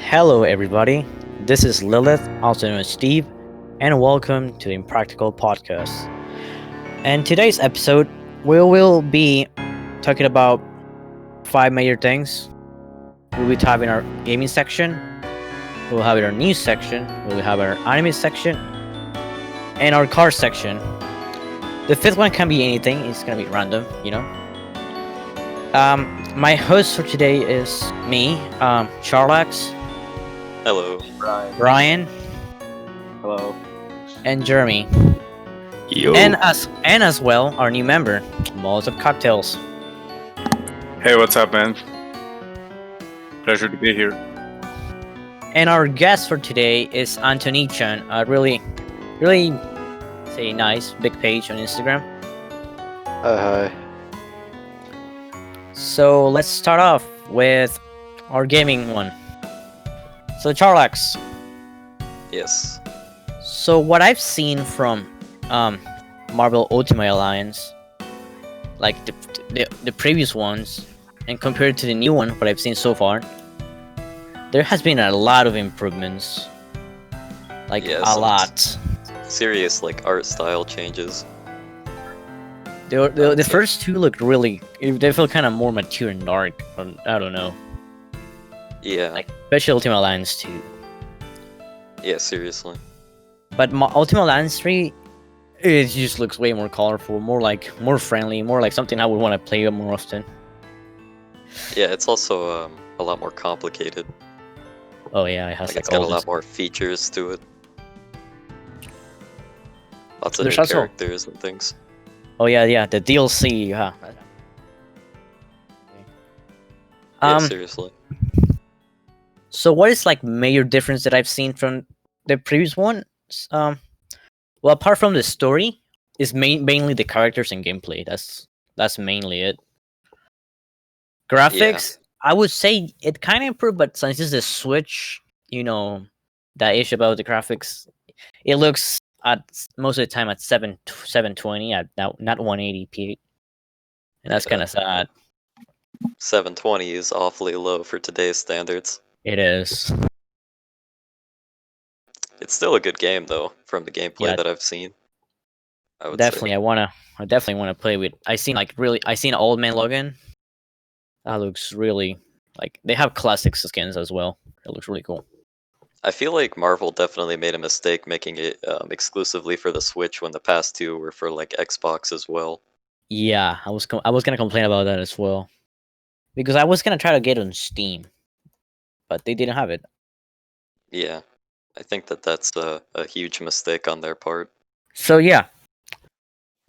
Hello, everybody. This is Lilith, also known as Steve, and welcome to the Impractical Podcast. And today's episode, we will be talking about five major things. We'll be having our gaming section, we'll have our news section, we'll have our anime section, and our car section. The fifth one can be anything; it's gonna be random, you know. My host for today is me, Charlax, Hello. Brian, Hello. and Jeremy. Yo. And as well our new member, Malls of Cocktails. Hey, what's up, man? Pleasure to be here. And our guest for today is Anthony Chan, a really say nice big page on Instagram. Hi. So let's start off with our gaming one. So Charlax. Yes. So what I've seen from Marvel Ultimate Alliance, like the previous ones, and compared to the new one, what I've seen so far, there has been a lot of improvements. Like Yeah, a some- lot. Serious art style changes. The first two look really. They feel kind of more mature and dark. Or, I don't know. Yeah. Like especially Ultimate Alliance 2. Yeah, seriously. But Ultimate Alliance 3, it just looks way more colorful, more friendly, more like something I would want to play more often. Yeah, it's also a lot more complicated. Oh yeah, it has Like like it's got a all lot this. more features to it. Lots of There's new also- characters and things. Oh yeah, the DLC. Yeah. Yeah, seriously. So what is like major difference that I've seen from the previous one? Um, well, apart from the story, is mainly the characters and gameplay. That's mainly it. Graphics, I would say it kind of improved, but since it's a Switch, you know, that issue about the graphics, it looks at most of the time at 720 at not 180p, and that's Yeah. kind of sad. 720 is awfully low for today's standards. It is. It's still a good game though, from the gameplay Yeah. that I've seen. I would Definitely, say. I definitely wanna play with. I seen Old Man Logan. That looks really like they have classic skins as well. It looks really cool. I feel like Marvel definitely made a mistake making it exclusively for the Switch when the past two were for like Xbox as well. Yeah, I was gonna complain about that as well, because I was gonna try to get it on Steam, but they didn't have it. Yeah, I think that's a huge mistake on their part. So yeah,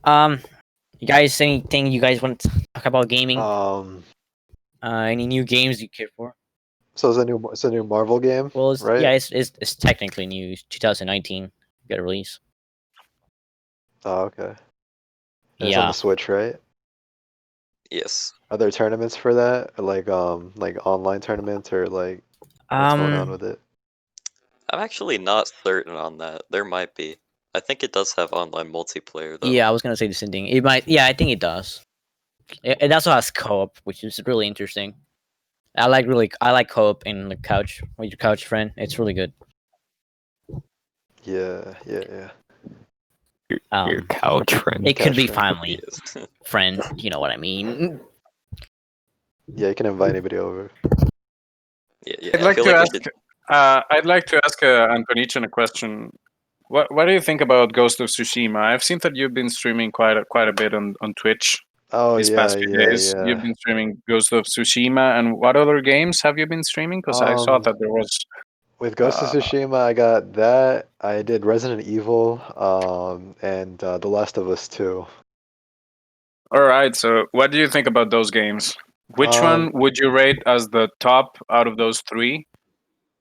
you guys, anything you guys want to talk about gaming? Any new games you care for? So it's a new Marvel game, Well, it's, right? yeah, it's technically new. 2019 got a release. Oh, okay. And it's on Yeah. the Switch, right? Yes. Are there tournaments for that? Or like online tournaments or like what's going on with it? I'm actually not certain on that. There might be. I think it does have online multiplayer though. Yeah, I was gonna say the same thing. It might. Yeah, I think it does. It also has co-op, which is really interesting. I like co-op in the couch with your couch friend. It's really good. Yeah. Your couch friend. It could couch be friend. family Yes. friend. You know what I mean? Yeah, you can invite anybody over. Yeah. I'd I like feel to like ask. we should- I'd like to ask Antonichan a question. What do you think about Ghost of Tsushima? I've seen that you've been streaming quite a bit on Twitch Oh these past few days. You've been streaming Ghost of Tsushima, and what other games have you been streaming? Because I saw that there was. With Ghost of Uh, Tsushima, I got that. I did Resident Evil, and The Last of Us 2. All right. So, what do you think about those games? Which one would you rate as the top out of those three,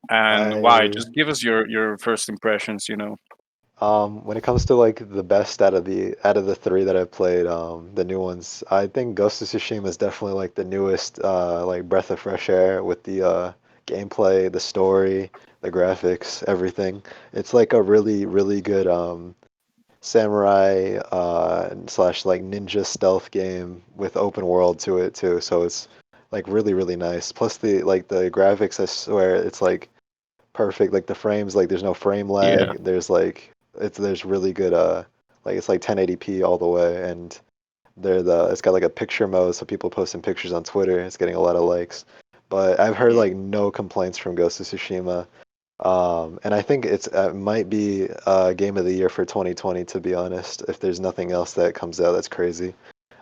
and why? Just give us your first impressions. When it comes to like the best out of the three that I've played, the new ones, I think Ghost of Tsushima is definitely like the newest, like breath of fresh air with the gameplay, the story, the graphics, everything. It's like a really good samurai slash like ninja stealth game with open world to it too. So it's like really nice. Plus the graphics, I swear it's like perfect. Like the frames, like there's no frame Yeah. lag. There's really good like it's like 1080p all the way, and it's got like a picture mode, so people posting pictures on Twitter. It's getting a lot of likes. But I've heard Mm. like no complaints from Ghost of Tsushima. And I think it might be game of the year for 2020, to be honest, if there's nothing else that comes out that's crazy.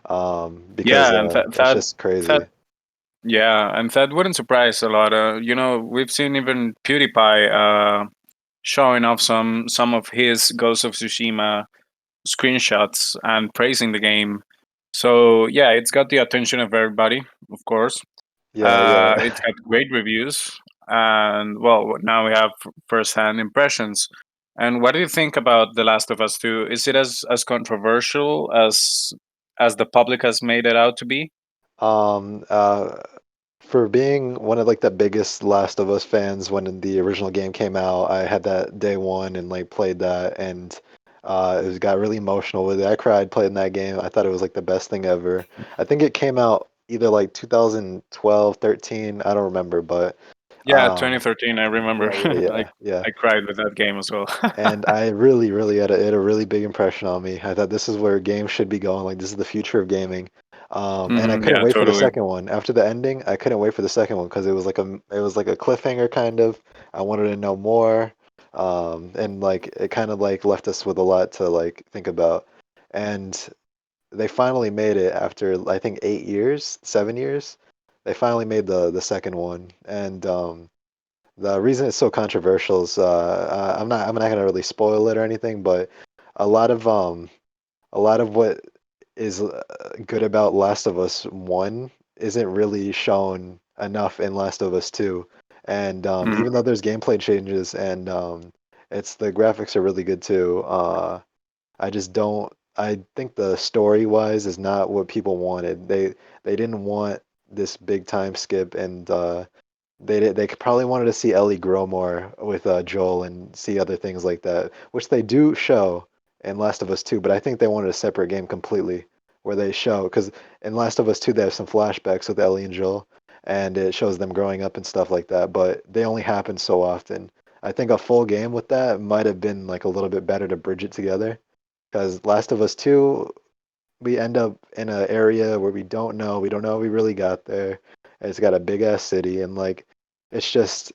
Because Yeah, and it's just that crazy. yeah, and that wouldn't surprise a lot. We've seen even PewDiePie showing off some of his Ghost of Tsushima screenshots and praising the game. So yeah, it's got the attention of everybody, of course. Yeah, yeah. It's got great reviews, and well, now we have first-hand impressions. And what do you think about The Last of Us 2? Is it as controversial as the public has made it out to be? Um, uh, for being one of like the biggest Last of Us fans when the original game came out, I had that day one and like played that, and got really emotional with it. I cried playing that game. I thought it was like the best thing ever. I think it came out either like 2012, 13, I don't remember, but Yeah, um, 2013. I remember. yeah, yeah, I yeah, yeah. I cried with that game as well. And I really, really had a really big impression on me. I thought this is where games should be going. Like this is the future of gaming. And I couldn't Yeah, wait for the totally. second one. After the ending, I couldn't wait for the second one because it was like a cliffhanger kind of. I wanted to know more. And like it kind of like left us with a lot to like think about. And they finally made it after I think 8 years, 7 years. They finally made the second one. And the reason it's so controversial is I'm not gonna really spoil it or anything, but a lot of um a lot of what is good about Last of Us 1 isn't really shown enough in Last of Us 2. And even though Mhm. there's gameplay changes and it's the graphics are really good too, I just don't. I think the story wise is not what people wanted. They didn't want this big time skip, and they probably wanted to see Ellie grow more with Joel and see other things like that, which they do show in Last of Us 2. But I think they wanted a separate game completely where they show because in Last of Us 2 they have some flashbacks with Ellie and Joel, and it shows them growing up and stuff like that. But they only happen so often. I think a full game with that might have been like a little bit better to bridge it together. Because Last of Us 2, we end up in an area where we don't know how we really got there. And it's got a big ass city, and like, it's just,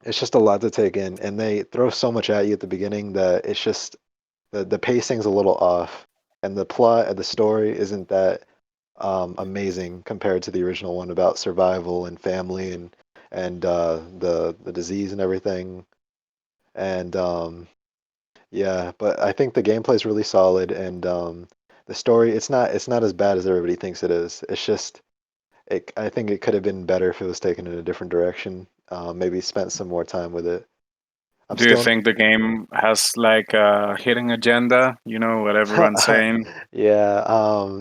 it's just a lot to take in. And they throw so much at you at the beginning that it's just, the pacing's a little off. And the plot of the story isn't that amazing compared to the original one about survival and family and the disease and everything. And yeah, but I think the gameplay is really solid, and the story it's not as bad as everybody thinks it is. It's just I think it could have been better if it was taken in a different direction. Maybe spent some more time with it. I'm Do you still think the game has like a hidden agenda? You know what everyone's saying. yeah.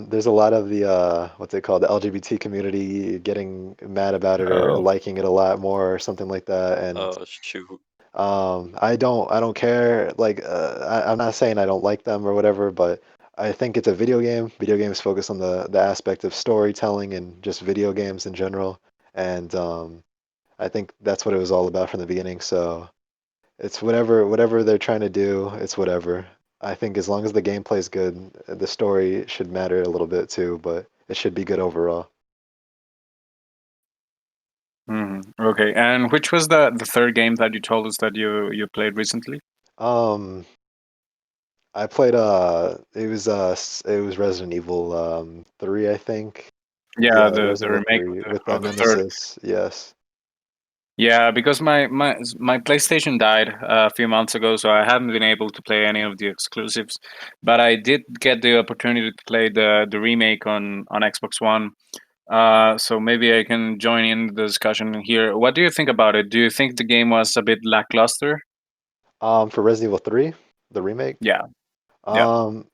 There's a lot of the what's it called, the LGBT community getting mad about it or Oh, liking it a lot more or something like that, and Oh shoot. I don't care. Like, I'm not saying I don't like them or whatever, but I think it's a video game. Video games focus on the aspect of storytelling and just video games in general. And I think that's what it was all about from the beginning. So it's whatever they're trying to do, it's whatever. I think as long as the gameplay is good, the story should matter a little bit too, but it should be good overall. okay. And which was the third game that you told us that you played recently? Um, I played it was Resident Evil 3, I think. Yeah, Yeah, the Resident Evil remake 3 with of the third. Nemesis. Yes. Yeah, because my PlayStation died a few months ago, so I haven't been able to play any of the exclusives. But I did get the opportunity to play the remake on Xbox One. So maybe I can join in the discussion here. What do you think about it? Do you think the game was a bit lackluster? For Resident Evil 3, the remake, Yeah, yeah. um,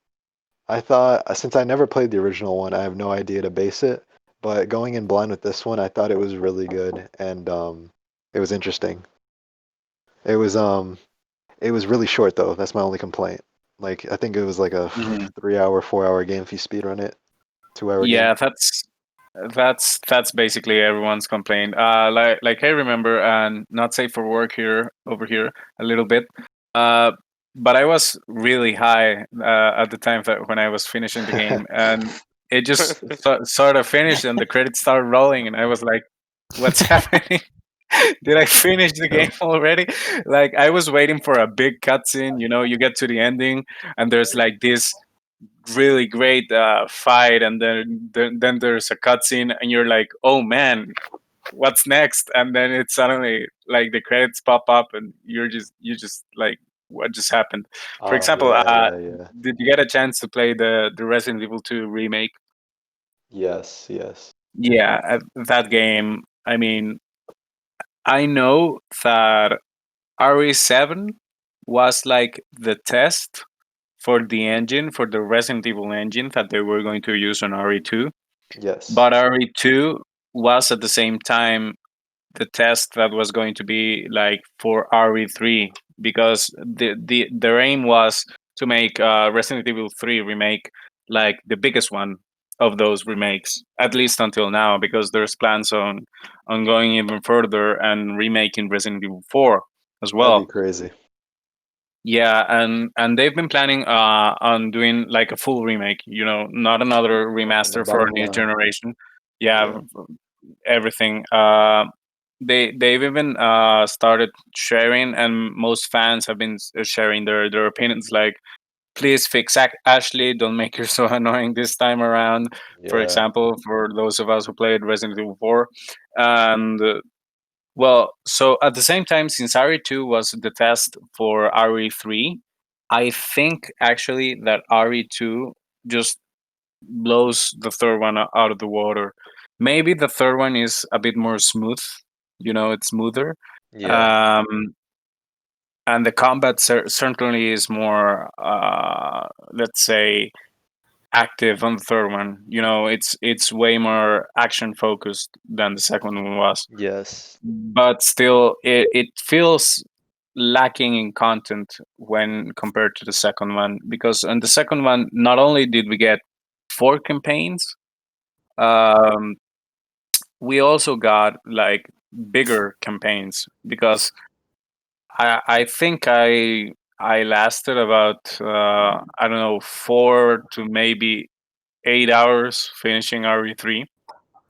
I thought since I never played the original one, I have no idea to base it. But going in blind with this one, I thought it was really good and it was interesting. It was um, it was really short though. That's my only complaint. Like I think it was like a Mhm. 3 hour, 4 hour game if you speedrun it, 2 hour game. Yeah, That's basically everyone's complaint. Like I remember, and not safe for work here over here a little bit. Uh, but I was really high at the time that when I was finishing the game, and it just sort of finished, and the credits started rolling, and I was like, "What's happening? Did I finish the game already?" Like I was waiting for a big cutscene. You know, you get to the ending, and there's like this really great fight, and then there's a cutscene, and you're like, "Oh man, what's next?" And then it's suddenly like the credits pop up, and you just like, what just happened? For Oh example, yeah, yeah, yeah. did you get a chance to play the Resident Evil 2 remake? Yes, yes. Yeah, that game. I mean, I know that RE7 was like the test for the engine, for the Resident Evil engine that they were going to use on RE2. Yes. But RE2 was at the same time the test that was going to be like for RE3, because their aim was to make Resident Evil 3 remake like the biggest one of those remakes, at least until now, because there's plans on going even further and remaking Resident Evil 4 as That'd be well. crazy. Yeah, and they've been planning on doing like a full remake, not another From the remaster for a bottom new line. generation. Yeah, Yeah. everything. They've even started sharing, and most fans have been sharing their opinions. Like, please fix Ashley. Don't make her so annoying this time around. For Yeah. example, for those of us who played Resident Evil 4, and well, so at the same time, since RE2 was the test for RE3, I think actually that RE2 just blows the third one out of the water. Maybe the third one is a bit more smooth, it's smoother. Yeah. Um, and the combat certainly is more, let's say, active on the third one. It's way more action focused than the second one was, Yes. but still it feels lacking in content when compared to the second one, because on the second one not only did we get four campaigns, um, we also got like bigger campaigns, because I think I lasted about I don't know, 4 to maybe 8 hours finishing RE3.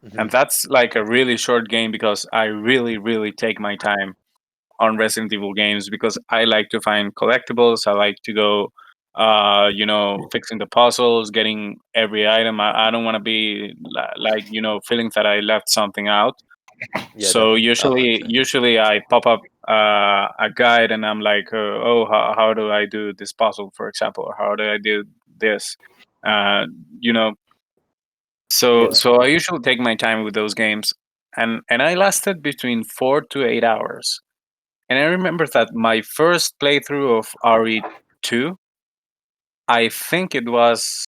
Hmm. And that's like a really short game, because I really, really take my time on Resident Evil games, because I like to find collectibles. I like to go, fixing the puzzles, getting every item. I don't want to be like, feeling that I left something out. Yeah, So definitely. usually I pop up a guide, and I'm like, oh, how do I do this puzzle, for example, or how do I do this? Uh, you know, so Yeah. so I usually take my time with those games, and I lasted between 4 to 8 hours. And I remember that my first playthrough of RE2, I think it was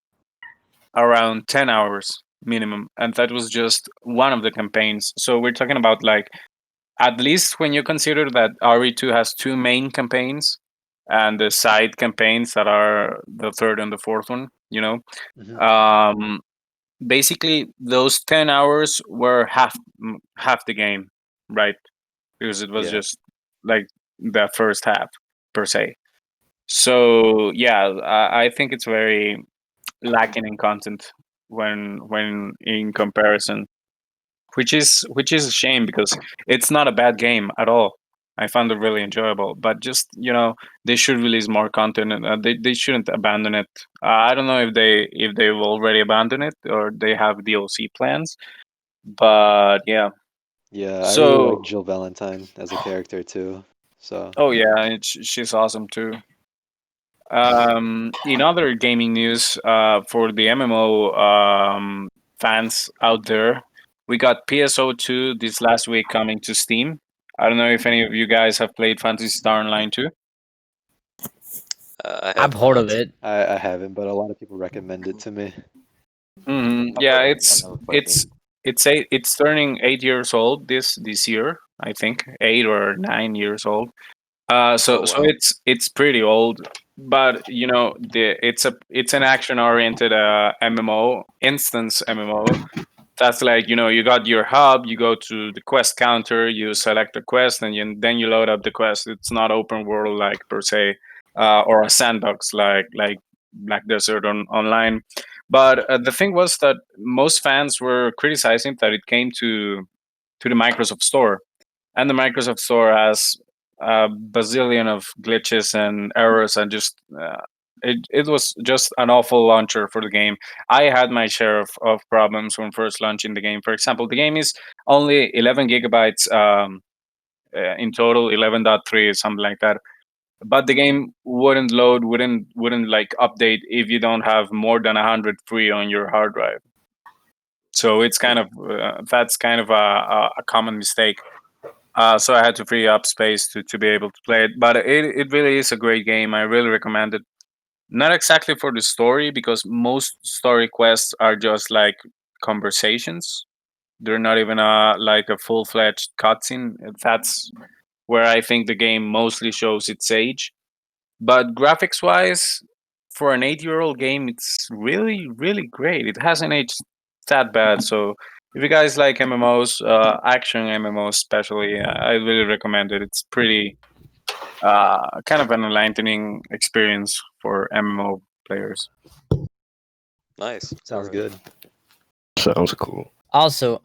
around 10 hours minimum. And that was just one of the campaigns. So we're talking about like, at least when you consider that RE2 has two main campaigns and the side campaigns that are the third and the fourth one, Hmm. um, basically those 10 hours were half the game, right? Because it was Yeah. just like the first half per se. So yeah, I think it's very lacking in content when in comparison, which is a shame, because it's not a bad game at all. I found it really enjoyable, but just they should release more content, and they shouldn't abandon it. I don't know if they've already abandoned it or they have DLC plans, but yeah. Yeah, I really like So Jill Valentine as a character too. So, oh yeah, she's awesome too. In other gaming news, for the MMO fans out there, we got PSO2 this last week coming to Steam. I don't know if any of you guys have played Fantasy Star Online 2. I I've have heard of not. it. I haven't, but a lot of people recommend it to me. Mm-hmm. I've Yeah, heard of it, but I it's never played it. it's it's turning 8 years old this year. I think 8 or 9 years old. So Oh so wow. it's pretty old, but it's an action oriented MMO, instance MMO, That's like, you got your hub, you go to the quest counter, you select a quest, and then you load up the quest. It's not open world like per se, or a sandbox like Black Desert online. But the thing was that most fans were criticizing that it came to the Microsoft Store, and the Microsoft Store has a bazillion of glitches and errors, and just it was just an awful launcher for the game. I had my share of problems when first launching the game. For example, the game is only 11 gigabytes in total, 11.3, something like that. But the game wouldn't load, wouldn't like update if you don't have more than 100 free on your hard drive. So it's kind of that's kind of a common mistake. So I had to free up space to be able to play it. But it really is a great game. I really recommend it. Not exactly for the story, because most story quests are just like conversations. They're not even like a full fledged cutscene. That's where I think the game mostly shows its age. But graphics wise, for an 8-year-old game, it's really, really great. It hasn't aged that bad. So if you guys like MMOs, action MMOs especially, I really recommend it. It's pretty kind of an enlightening experience for MMO players. Nice. Sounds Alright. good. Sounds cool. Also,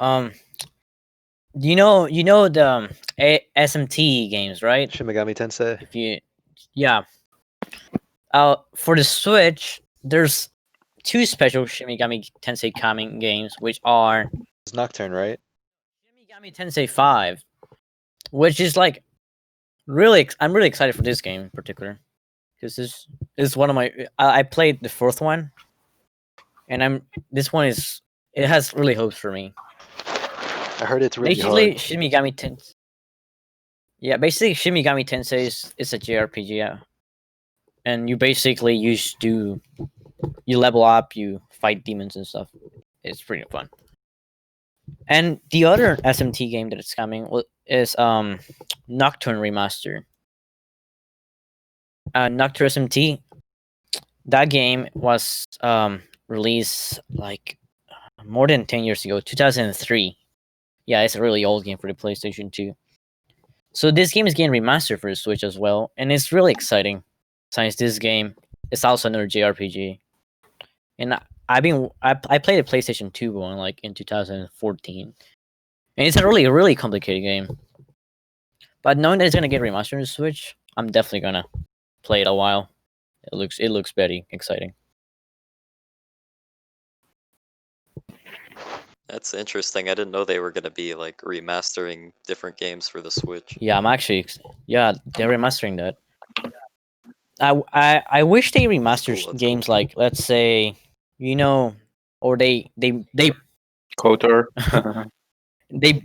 you know the SMT games, right? Shin Megami Tensei. If you, yeah. For the Switch, there's two special Shin Megami Tensei coming games, which are It's Nocturne, right? Shin Megami Tensei 5, which is like really. I'm really excited for this game in particular, because this is one of my. I played the fourth one, and this one is. It has really hopes for me. I heard it's really Basically, hard. Shin Megami Tensei. Yeah, basically, Shin Megami Tensei is a JRPG, yeah. And you basically you level up, you fight demons and stuff. It's pretty fun. And the other SMT game that is coming is Nocturne Remaster. Nocturne SMT. That game was released like more than 10 years ago, 2003. Yeah, it's a really old game for the PlayStation 2. So this game is getting remastered for the Switch as well, and it's really exciting, since this game is also another JRPG. And I played a PlayStation 2 one like in 2014, and it's a really, really complicated game. But knowing that it's gonna get remastered on the Switch, I'm definitely gonna play it a while. It looks very exciting. That's interesting. I didn't know they were going to be like remastering different games for the Switch. Yeah, I'm actually they're remastering that. I wish they remastered Cool, that's games like, let's say, or they KOTOR. they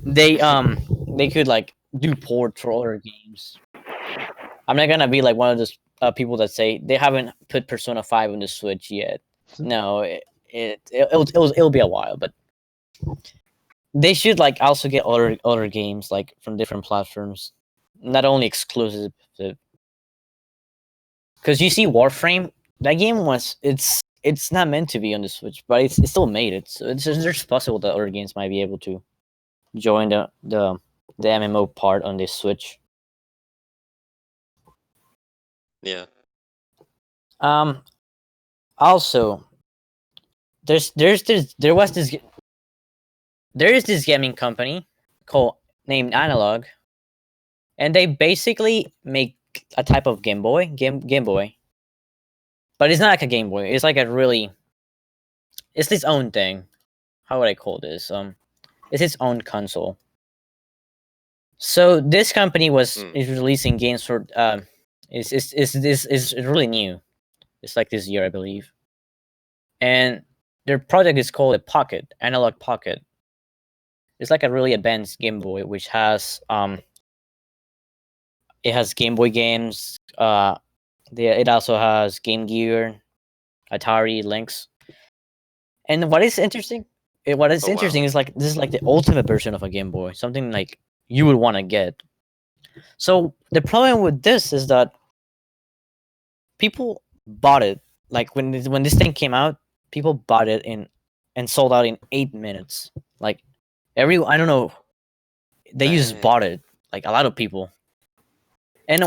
they could like do ports for other games. I'm not gonna be like one of those people that say they haven't put Persona 5 on the Switch yet. No, it'll be a while, but they should like also get other games like from different platforms, not only exclusive. Because you see, Warframe, that game it's not meant to be on the Switch, but it's still made it. So there's possible that other games might be able to join the MMO part on the Switch. Yeah. Also, there is this gaming company named Analog, and they basically make a type of Game Boy, but it's not like a Game Boy. It's like it's its own thing. How would I call this? It's its own console. So this company is releasing games for is really new. It's like this year, I believe. And their project is called Analog Pocket. It's like a really advanced Game Boy, which has it has Game Boy games. It also has Game Gear, Atari, Lynx. And what is interesting? Is like this is like the ultimate version of a Game Boy, something like you would want to get. So the problem with this is that people bought it. Like when this thing came out, people bought it and sold out in 8 minutes. Like I don't know, they just Dang. bought it. Like a lot of people. And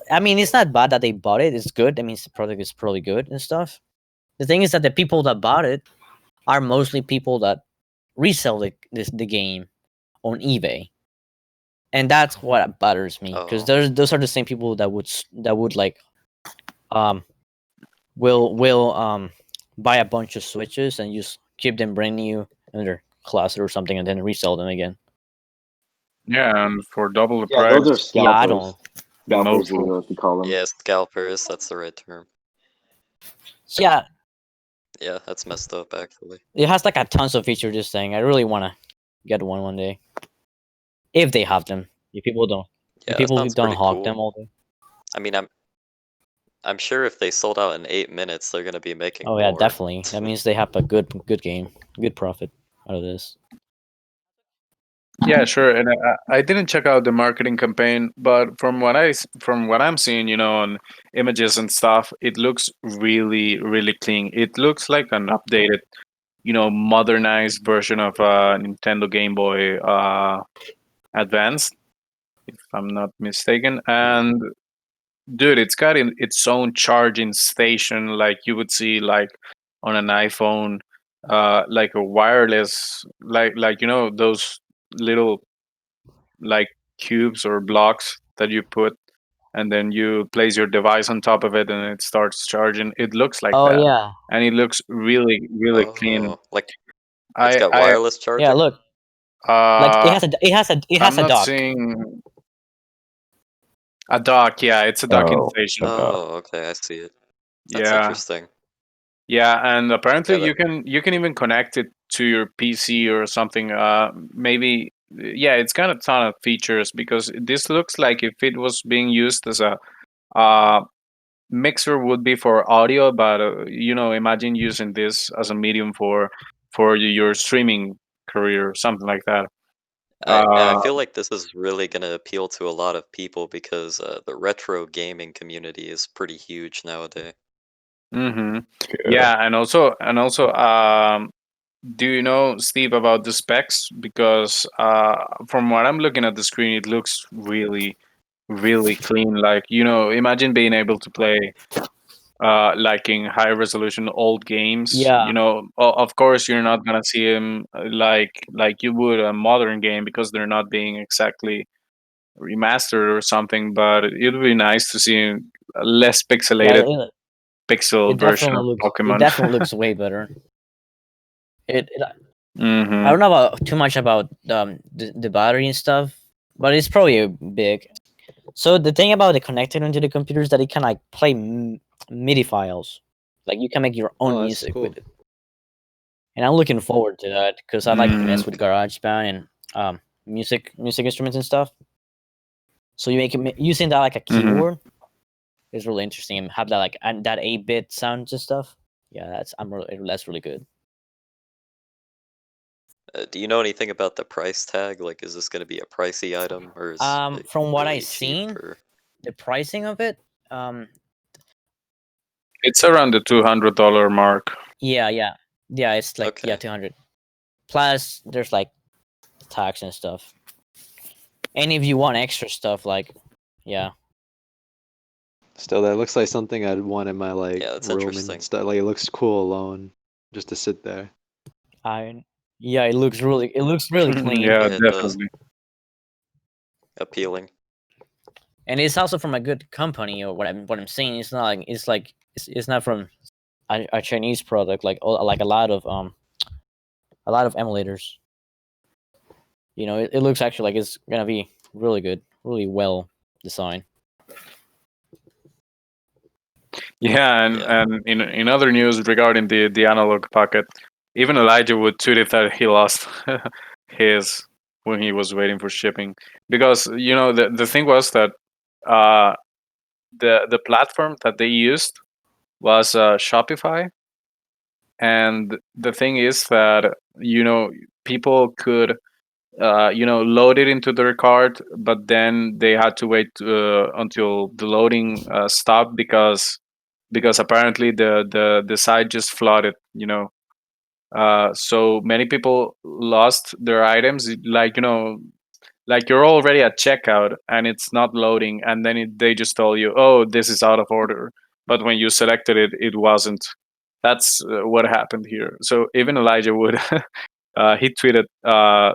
I mean, it's not bad that they bought it. It's good. I mean, the product is probably good and stuff. The thing is that the people that bought it are mostly people that resell the game on eBay, and that's what bothers me because Oh. those are the same people that would like um will buy a bunch of switches and just keep them brand new in their closet or something and then resell them again. Yeah, and for double the Yeah, those are price, Yeah, I scalpers. don't. Scalpers is mostly. what you call them. Yeah, scalpers, that's the right term. So yeah, Yeah, that's messed up actually. it has like a tons of features. This thing, I really want to get one day if they have them. If people don't, if Yeah, that people sounds don't pretty hog cool. them all day. I mean, I'm sure if they sold out in 8 minutes, they're gonna be making Oh yeah, more. definitely. That means they have a good game, good profit out of this. Yeah, sure. And I didn't check out the marketing campaign, but from what I'm seeing, on images and stuff, it looks really, really clean. It looks like an updated, modernized version of Nintendo Game Boy Advance, if I'm not mistaken. And dude, it's got its own charging station, like you would see like on an iPhone, like a wireless, like those little like cubes or blocks that you put, and then you place your device on top of it and it starts charging. It looks like Oh that, yeah, and it looks really, really clean. Oh, like it's I got I wireless yeah. charging? Look, like uh it has I'm a not dock. seeing a dock. Yeah, it's a docking Oh, station. okay. Oh, okay, I see it. That's Yeah. interesting. Yeah, and apparently Yeah, that, you can even connect it to your PC or something. Maybe yeah, it's got a ton of features because this looks like if it was being used as a uh, mixer would be for audio, but imagine using this as a medium for your streaming career or something like that. I Uh, feel like this is really gonna appeal to a lot of people because the retro gaming community is pretty huge nowadays. hmm Yeah. Yeah, and also, do you know, Steve, about the specs? Because from what I'm looking at the screen, it looks really, really clean. Like, imagine being able to play like in high resolution old games. Yeah, Of course, you're not gonna see them like you would a modern game because they're not being exactly remastered or something. But it would be nice to see a less yeah. pixelated pixel version of It Pokemon. definitely looks way better. It I hmm don't know about too much about the battery and stuff, but it's probably big. So the thing about it connected into the computer is that it can like play MIDI files. Like you can make your own Oh, that's music cool. with it, and I'm looking forward to that because I like to Mm, mess with GarageBand and music instruments and stuff. So you make it using that like a mhm. keyboard is really interesting and have that like and that 8-bit sounds and stuff. Yeah, that's really good. Do you know anything about the price tag? Like, is this gonna be a pricey item or is it From what I really cheap? seen, Or the pricing of it, um, It's around the $200 mark. yeah, it's like okay, 200. Plus, there's like tax and stuff. And if you want extra stuff, like, yeah, Still, that looks like something I'd want in my yeah, that's room and interesting. stuff. Like it looks cool alone, just to sit there. yeah, it looks really clean, Yeah, Yeah, it does. definitely. Appealing. and it's also from a good company. Or what I'm saying, it's not from a Chinese product like a lot of emulators. It looks actually like it's gonna be really good, really well designed. Yeah, and Yeah. and in other news regarding the analog pocket, even Elijah would tweet that he lost his when he was waiting for shipping because the thing was that uh the platform that they used was Shopify, and the thing is that people could load it into their cart, but then they had to wait until the loading stopped because apparently the site just flooded. So many people lost their items. Like like you're already at checkout and it's not loading, and then they just tell you, "Oh, this is out of order." But when you selected it, it wasn't. That's what happened here. So even Elijah Wood, he tweeted,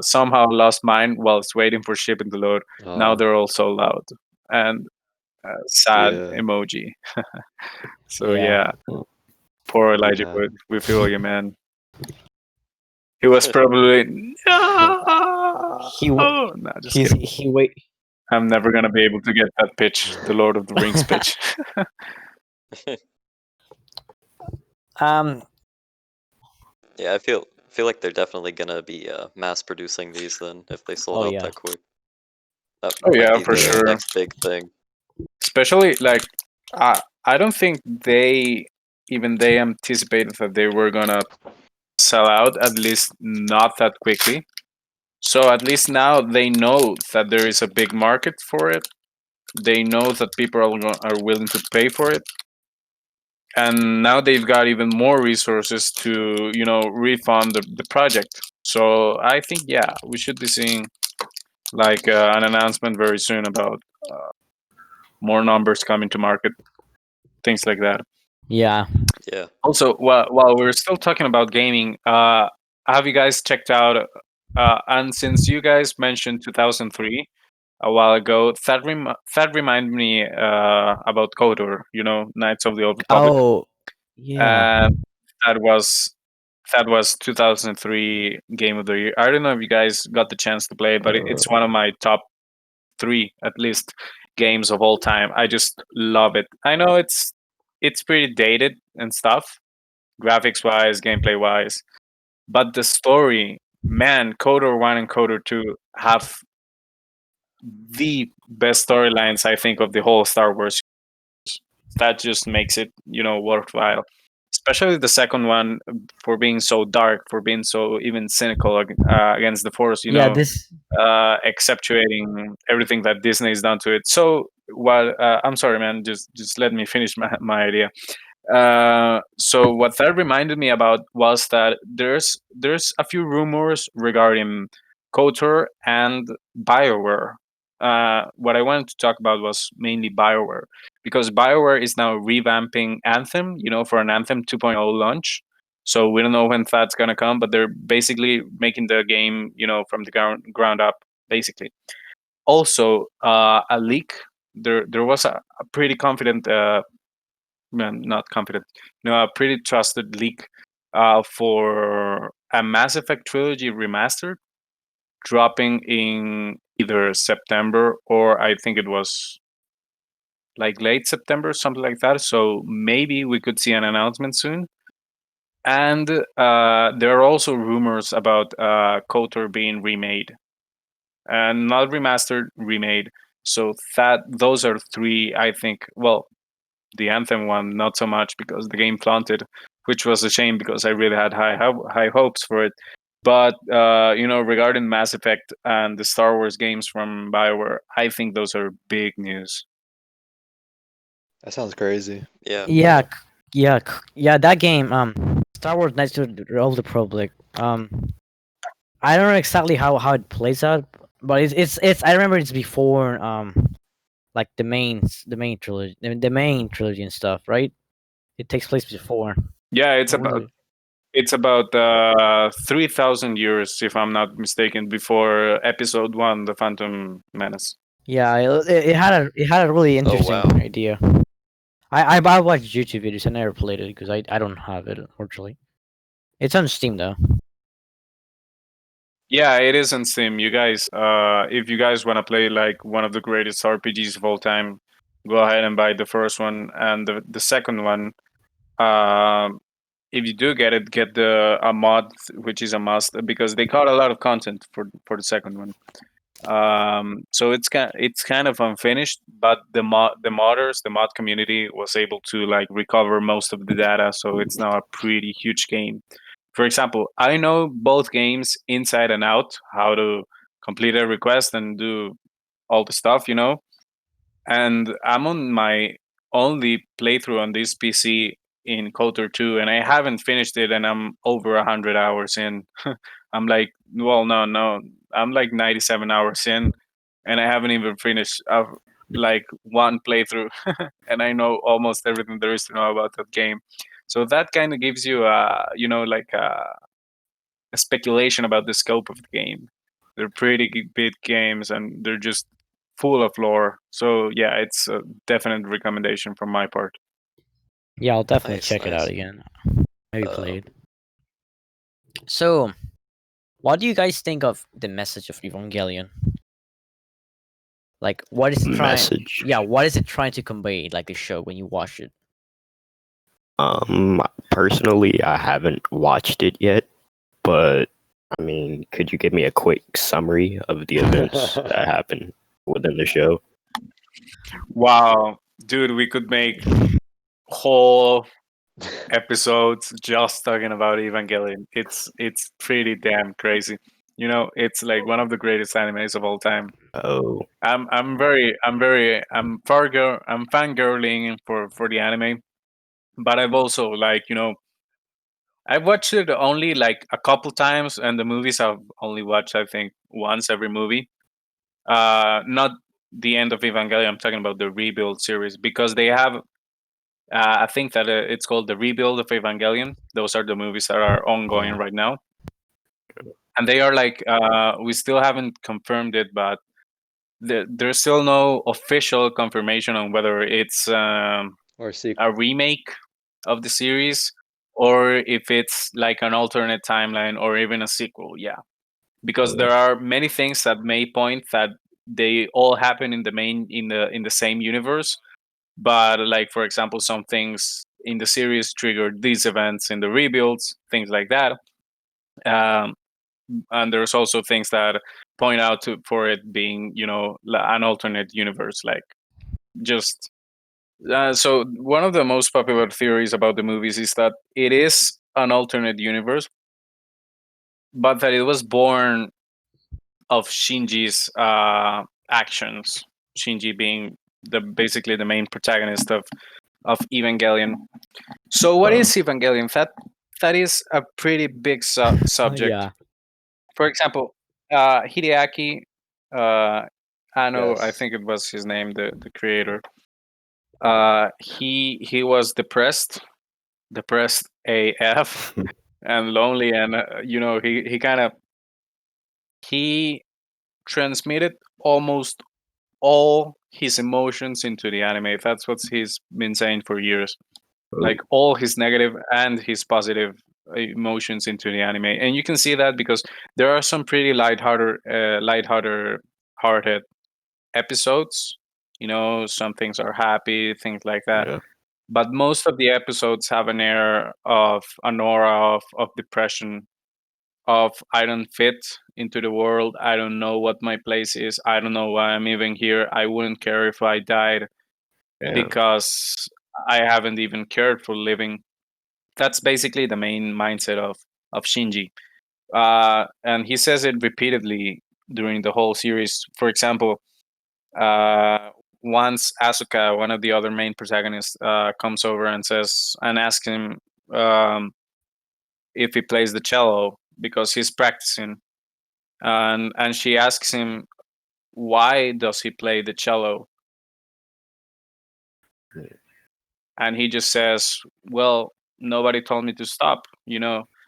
"Somehow lost mine whilst waiting for shipping to load. Now Uh, they're all sold out." And sad yeah, emoji. So Yeah. yeah, poor Elijah yeah. Wood. We feel you, man. He was probably no, He w- no, just kidding. he wait. I'm never gonna be able to get that pitch, the Lord of the Rings pitch. um. Yeah, I feel like they're definitely gonna be mass producing these then if they sold Oh out yeah. that quick. That Oh might yeah, be for the sure. next big thing. Especially like, I don't think they anticipated that they were gonna sell out. At least not that quickly. So at least now they know that there is a big market for it. They know that people are willing to pay for it, and now they've got even more resources to refund the project. So I think, yeah, we should be seeing like an announcement very soon about more numbers coming to market, things like that. Yeah. Yeah. Also, while we're still talking about gaming, have you guys checked out? And since you guys mentioned 2003 a while ago, that reminded me about KOTOR, Knights of the Old Republic, Oh. Yeah. and that was 2003 game of the year. I don't know if you guys got the chance to play, but it's one of my top three at least games of all time. I just love it. I know it's pretty dated and stuff, graphics wise, gameplay wise, but the story, man, KOTOR 1 and KOTOR 2 have the best storylines, I think, of the whole Star Wars. That just makes it, worthwhile. Especially the second one, for being so dark, for being so even cynical against the Force, Yeah. This. exceptuating everything that Disney's done to it. So, while I'm sorry, man, just let me finish my idea. So what that reminded me about was that there's a few rumors regarding KOTOR and BioWare. What I wanted to talk about was mainly BioWare, because BioWare is now revamping Anthem, for an Anthem 2.0 launch. So we don't know when that's gonna come, but they're basically making the game, from the ground up, basically. Also, a leak. There was a pretty confident not confident, a pretty trusted leak for a Mass Effect trilogy remastered dropping in either September, or I think it was like late September, something like that. So maybe we could see an announcement soon. And there are also rumors about KOTOR being remade, and not remastered, remade. So that those are three, I think. Well, the Anthem one, not so much, because the game flaunted, which was a shame because I really had high hopes for it. But regarding Mass Effect and the Star Wars games from BioWare, I think those are big news. That sounds crazy. Yeah. Yeah. Yeah. Yeah. That game. Star Wars Knights of the Old Republic. I don't know exactly how it plays out, but it's. I remember it's before like the main trilogy, the main trilogy and stuff, right? It takes place before. Yeah, Or was it? it's about 3,000 years, if I'm not mistaken, before Episode 1, The Phantom Menace. Yeah, it had a really Oh interesting wow. idea. I watched YouTube videos. I never played it because I don't have it, unfortunately. It's on Steam though. Yeah, it is on Steam. You guys, if you guys want to play like one of the greatest RPGs of all time, go ahead and buy the first one. And the second one, um, if you do get it, get a mod, which is a must, because they got a lot of content for the second one. So it's kind of unfinished, but the mod community was able to like recover most of the data, so it's now a pretty huge game. For example, I know both games inside and out, how to complete a request and do all the stuff, and I'm on my only playthrough on this PC in KOTOR 2, and I haven't finished it, and I'm over 100 hours in. I'm like, well, no, I'm like 97 hours in, and I haven't even finished like one playthrough, and I know almost everything there is to know about that game. So that kind of gives you, like a speculation about the scope of the game. They're pretty big games, and they're just full of lore. So yeah, it's a definite recommendation from my part. Yeah, I'll definitely Nice, check it out nice. again. Maybe play Um, it. So, what do you guys think of the message of Evangelion? Like, what is it trying? Message. Yeah, what is it trying to convey? Like the show when you watch it. Personally, I haven't watched it yet, but I mean, could you give me a quick summary of the events that happened within the show? Wow, dude, we could make whole episodes just talking about Evangelion. It's pretty damn crazy. It's like one of the greatest animes of all time. Oh, I'm fangirling for the anime, but I've also I've watched it only like a couple times, and the movies I've only watched I think once every movie. Not the end of Evangelion. I'm talking about the Rebuild series because they have. I think that it's called the Rebuild of Evangelion. Those are the movies that are ongoing Yeah. right now, and they are like we still haven't confirmed it, but there's still no official confirmation on whether it's Or sequel. a remake of the series or if it's like an alternate timeline or even a sequel. Yeah, because there are many things that may point that they all happen in the same universe, but like for example some things in the series triggered these events in the rebuilds, things like that. um, and there's also things that point out for it being an alternate universe, like just so one of the most popular theories about the movies is that it is an alternate universe, but that it was born of Shinji's actions. Shinji being basically the main protagonist of Evangelion. So, what is Evangelion? That is a pretty big subject. Yeah. For example, Hideaki Anno, I Yes. think it was his name, the creator. He was depressed AF, and lonely, and he transmitted almost all his emotions into the anime. That's what he's been saying for years. Like all his negative and his positive emotions into the anime, and you can see that because there are some pretty hearted episodes. Some things are happy, things like that. yeah. But most of the episodes have an aura of depression, of I don't fit into the world. I don't know what my place is. I don't know why I'm even here. I wouldn't care if I died Yeah. because I haven't even cared for living. That's basically the main mindset of Shinji. And he says it repeatedly during the whole series. For example, uh, once Asuka, one of the other main protagonists, comes over and asks him if he plays the cello because he's practicing, and she asks him why does he play the cello, and he just says, well, nobody told me to stop.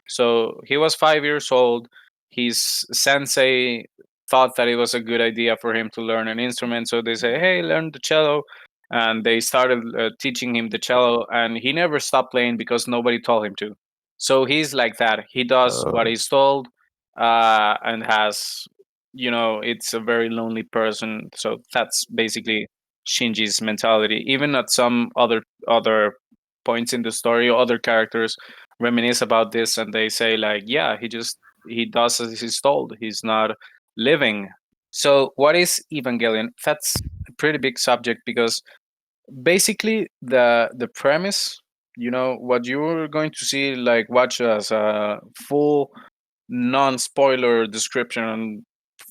So he was 5 years old. His sensei thought that it was a good idea for him to learn an instrument, so they say, hey, learn the cello, and they started teaching him the cello, and he never stopped playing because nobody told him to. So he's like that. He does what he's told, and it's a very lonely person. So that's basically Shinji's mentality. Even at some other points in the story, other characters reminisce about this, and they say like, yeah, he does as he's told. He's not living. So what is Evangelion? That's a pretty big subject because basically the premise, what you're going to see, like watch as a full non-spoiler description on,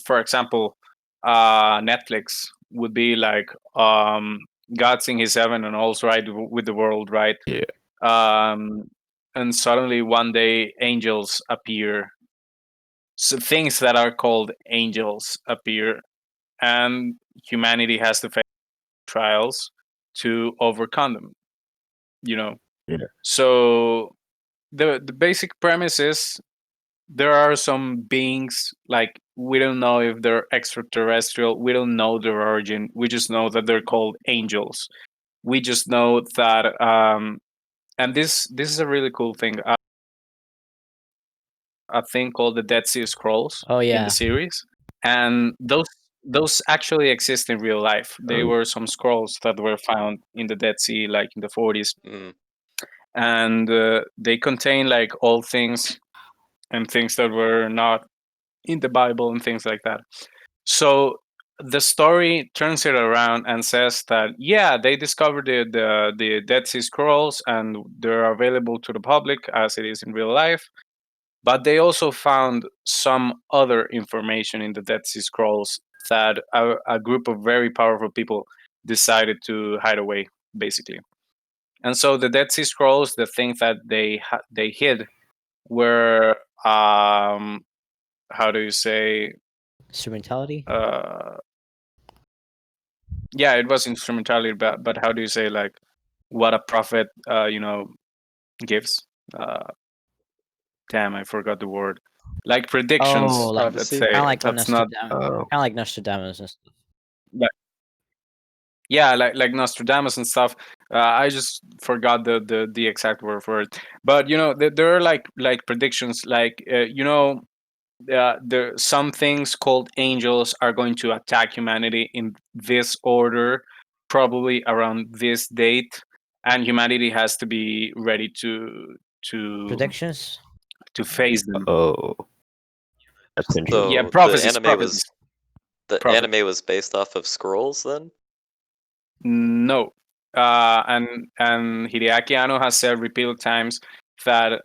for example, Netflix would be like, God's in his heaven and all's right with the world, right? Yeah. and suddenly one day angels appear. So things that are called angels appear, and humanity has to face trials to overcome them. Yeah. So the basic premise is there are some beings, like, we don't know if they're extraterrestrial, we don't know their origin, we just know that they're called angels. We just know that and this is a really cool thing, a thing called the Dead Sea Scrolls Oh in the yeah. series, and those actually exist in real life. They Oh, were some scrolls that were found in the Dead Sea, like in the 40s, Mm. and they contain like all things and things that were not in the Bible and things like that. So the story turns it around and says that, yeah, they discovered the Dead Sea Scrolls and they're available to the public as it is in real life. But they also found some other information in the Dead Sea Scrolls that a group of very powerful people decided to hide away, basically. And so the Dead Sea Scrolls, the things that they hid, were how do you say, Instrumentality. yeah, it was instrumentality, but how do you say, like, what a prophet gives? uh Damn, I forgot the word. Like Oh, predictions, like let's Prophecy. say. kind of like That's not Nostradamus, oh, kind of like Nostradamus and stuff. like, yeah, like Nostradamus and stuff. I just forgot the exact word for it. But there are like predictions, like there some things called angels are going to attack humanity in this order, probably around this date, and humanity has to be ready to Predictions. to face them. oh, that's interesting. Yeah, So prophecies, prophecies, the prophecies. anime was based off of scrolls then? No, and Hideaki Anno has said repeated times that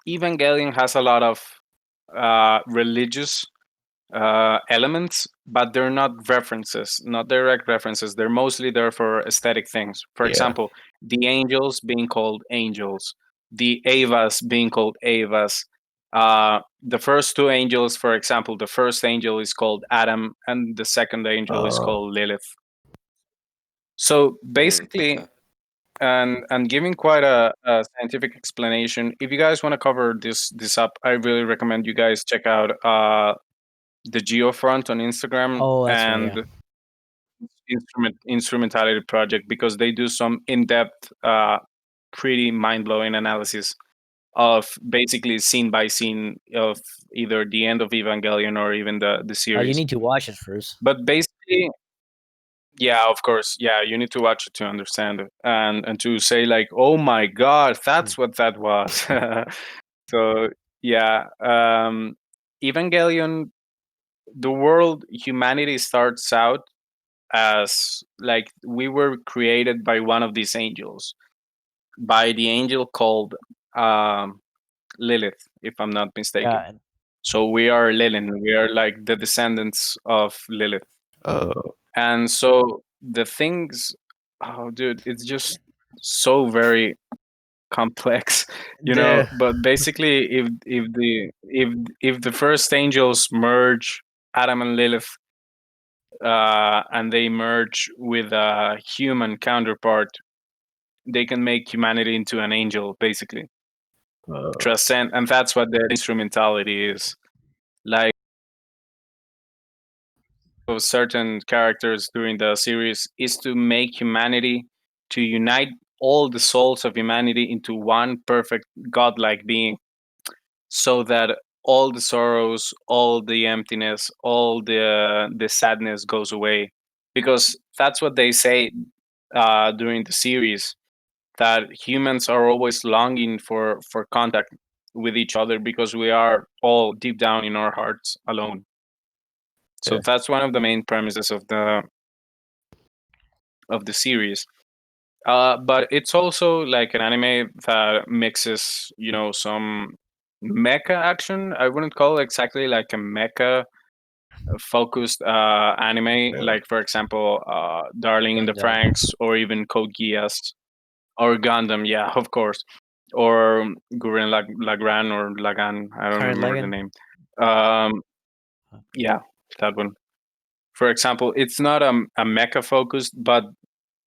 Evangelion has a lot of religious elements, but they're not references, not direct references. They're mostly there for aesthetic things. For Yeah. example, the angels being called angels, the Avas being called Avas. The first two angels, for example, the first angel is called Adam, and the second angel is Oh, called Lilith. So basically, Okay. and giving quite a scientific explanation. If you guys want to cover this up, I really recommend you guys check out the Geofront on Instagram Oh, that's right. Yeah. and Instrumentality Project, because they do some in-depth, pretty mind-blowing analysis of basically scene by scene of either the end of Evangelion or even the Oh, you series. need to watch it first. But basically, yeah, of course, yeah, you need to watch it to understand it, and to say like, oh my god, that's what that was. So yeah, Evangelion, the world, humanity starts out as like we were created by one of these angels, by the angel called um, Lilith, if I'm not mistaken. Yeah. So we are Lilin, we are like the descendants of Lilith. oh, And so the things, oh dude, it's just so very complex, The but basically, if the first angels merge, Adam and Lilith, and they merge with a human counterpart, they can make humanity into an angel, basically oh, transcend. And that's what the instrumentality is like. Of certain characters during the series is to make humanity, to unite all the souls of humanity into one perfect godlike being, so that all the sorrows, all the emptiness, all the sadness goes away. Because that's what they say during the series, that humans are always longing for contact with each other because we are all deep down in our hearts alone. So yeah. that's one of the main premises of the series. But it's also like an anime that mixes, some mecha action. I wouldn't call it exactly like a mecha focused anime, Yeah. like for example, Darling in the Gundam. Franxx or even Code Geass. Or Gundam, yeah, of course. Or Gurren Lagann or Lagan, I don't Current remember the Lagan. name. Yeah, that one. For example, it's not a mecha focused, but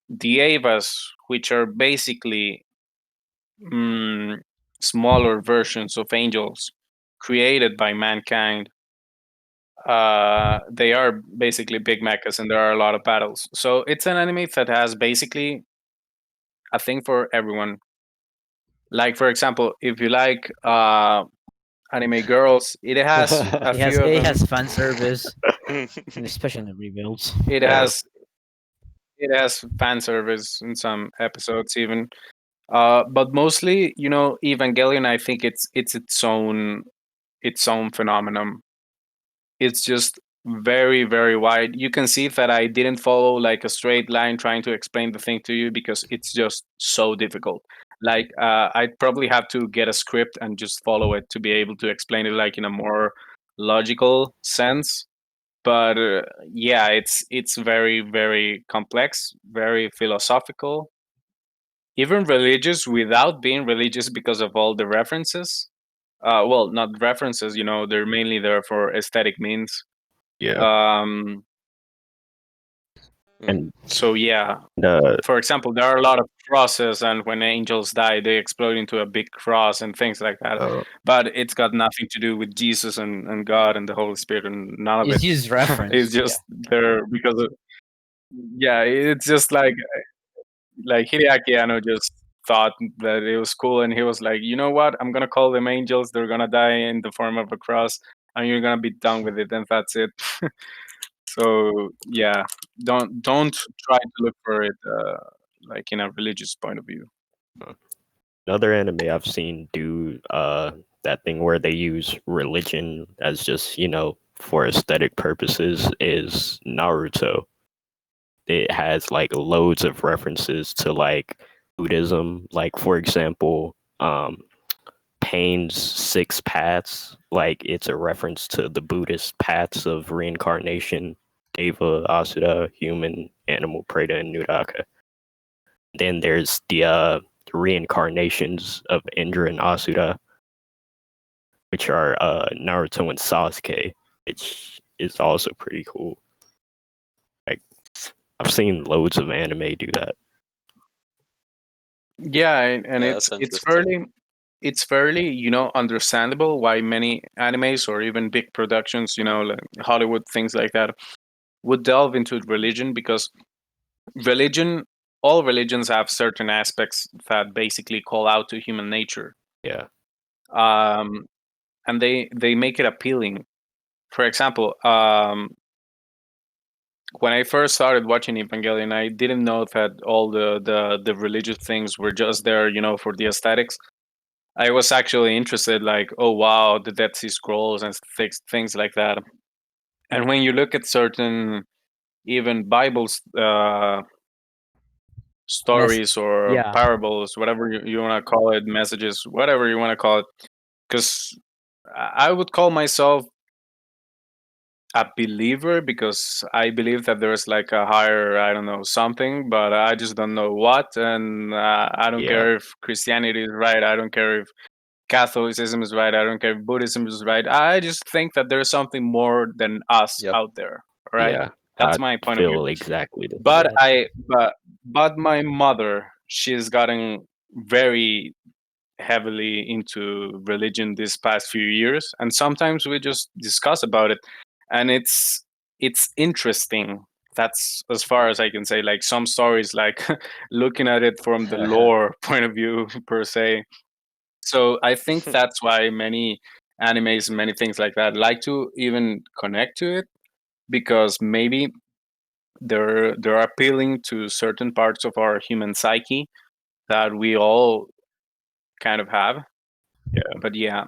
the Avas, which are basically smaller versions of angels created by mankind, they are basically big mechas, and there are a lot of battles. So it's an anime that has basically a thing for everyone. Like, for example, if you like anime girls, it has a few of It them. has fan service, and especially in the rebuilds. It Yeah. has fan service in some episodes even. But mostly, Evangelion, I think it's its own phenomenon. It's just very, very wide. You can see that I didn't follow like a straight line trying to explain the thing to you because it's just so difficult. Like I'd probably have to get a script and just follow it to be able to explain it like in a more logical sense. But yeah, it's very, very complex, very philosophical, even religious without being religious because of all the references. Well, not references, they're mainly there for aesthetic means. Yeah. Um, And so yeah, uh, for example, there are a lot of crosses, and when angels die, they explode into a big cross and things like that. uh, But it's got nothing to do with Jesus and God and the Holy Spirit, and none of It's it. just reference. It's just there because of, yeah. It's just like Hideaki Anno just thought that it was cool, and he was like, you know what? I'm gonna call them angels. They're gonna die in the form of a cross, and you're gonna be done with it, and that's it. So yeah, don't try to look for it like in a religious point of view. another anime I've seen do that thing where they use religion as just, for aesthetic purposes is Naruto. It has like loads of references to like Buddhism, like for example, Pain's six paths, like it's a reference to the Buddhist paths of reincarnation: Deva, Asura, human, animal, Preta, and Nudaka. Then there's the reincarnations of Indra and Asura, which are Naruto and Sasuke, which is also pretty cool. Like, I've seen loads of anime do that. Yeah, and Yeah, it's that's it's interesting. fairly it's fairly understandable why many animes or even big productions, like Hollywood, things like that, would delve into religion, because religion all religions have certain aspects that basically call out to human nature. Yeah. um and they make it appealing. For example, when I first started watching Evangelion, I didn't know that all the religious things were just there, for the aesthetics. I was actually interested, like, oh wow, the Dead Sea Scrolls and things like that. And when you look at certain even Bibles stories or Yeah. parables, whatever you want to call it, messages, whatever you want to call it, because I would call myself a believer because I believe that there's like a higher, I don't know, something, but I just don't know what. And I don't Yeah. care if Christianity is right. I don't care if Catholicism is right. I don't care if Buddhism is right. I just think that there's something more than us Yep. out there. Right? Yeah. That's I my point of view. feel exactly the But Yeah. but my mother, she's gotten very heavily into religion this past few years, and sometimes we just discuss about it, and it's interesting. That's as far as I can say. Like some stories, like looking at it from the lore point of view per se. So I think that's why many animes and many things like that like to even connect to it, because maybe they're appealing to certain parts of our human psyche that we all kind of have. Yeah. But yeah.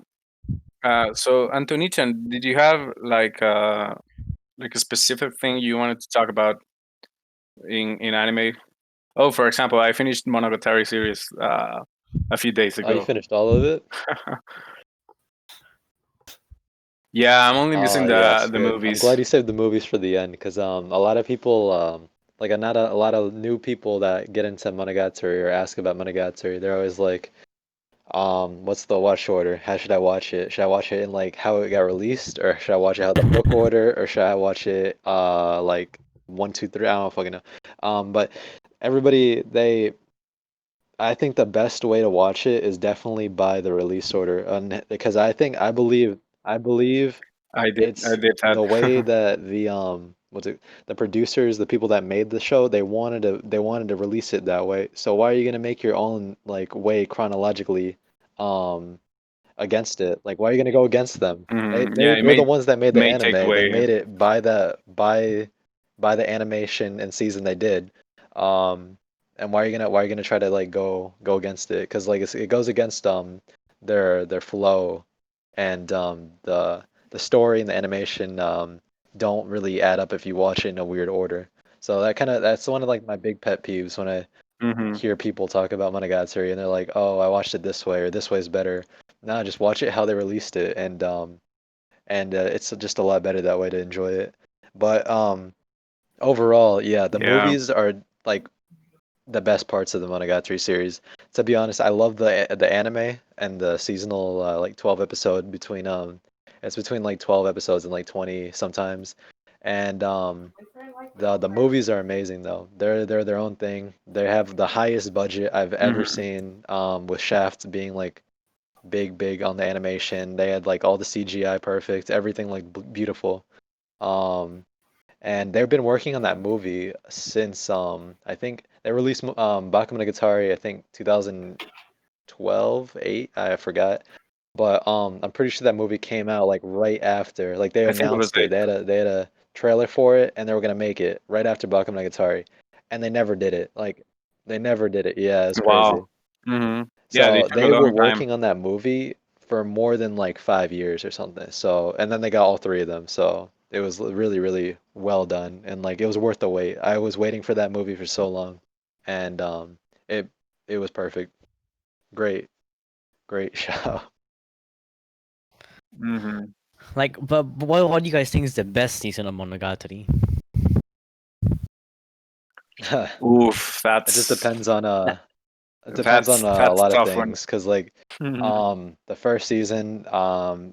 So Antonichan, did you have like a specific thing you wanted to talk about in anime? Oh, for example, I finished Monogatari series a few days Oh, you ago. finished all of it? Yeah, I'm only missing Yeah, it's the good. I'm movies. glad you saved the movies for the end because a lot of people not a lot of new people that get into Monogatari or ask about Monogatari. They're always like, what's the watch order? How should I watch it? Should I watch it in like how it got released, or should I watch it how the book order, or should I watch it like 1, 2, 3? I don't fucking know. But everybody I think the best way to watch it is definitely by the release order, and because I believe I it's did that. the way that the producers, the people that made the show, they wanted to release it that way. So why are you gonna make your own like way chronologically um against it? Like why are you gonna go against them? They Mhm. Yeah, they it they're the ones that made the may take anime. They away. made it by the animation and season they did. Um and why are you gonna try to like go against it? Because like it goes against their flow, and the story and the animation don't really add up if you watch it in a weird order. So that's one of like my big pet peeves when I Hmm. hear people talk about Monogatari and they're like, "Oh, I watched it this way or this way is better." Nah, just watch it how they released it, and it's just a lot better that way to enjoy it. But overall, yeah, the Yeah. movies are like the best parts of the Monogatari series. To be honest, I love the anime and the seasonal like 12 episode between it's between like 12 episodes and like 20 sometimes. And the movies are amazing though. They're their own thing. They have the highest budget I've ever Hmm. seen, with Shaft being like big on the animation. They had like all the CGI perfect, everything like beautiful. Um and they've been working on that movie since I think they released Bakemonogatari, I think 2012, 8, I forgot. But I'm pretty sure that movie came out like right after, like they I think it was announced it. They had a trailer for it, and they were gonna make it right after Bakemonogatari, and they never did it. Like they never did it. Yeah, it's crazy. Wow. Hmm. Yeah, they So took a they were long time. working on that movie for more than like 5 years or something. So, and then they got all three of them. So it was really, really well done, and like it was worth the wait. I was waiting for that movie for so long, and it it was perfect. Great, great show. Hmm. Like, but what do you guys think is the best season of Monogatari? Oof, It just depends on That a that's lot of tough one. things, because like Mhm. the first season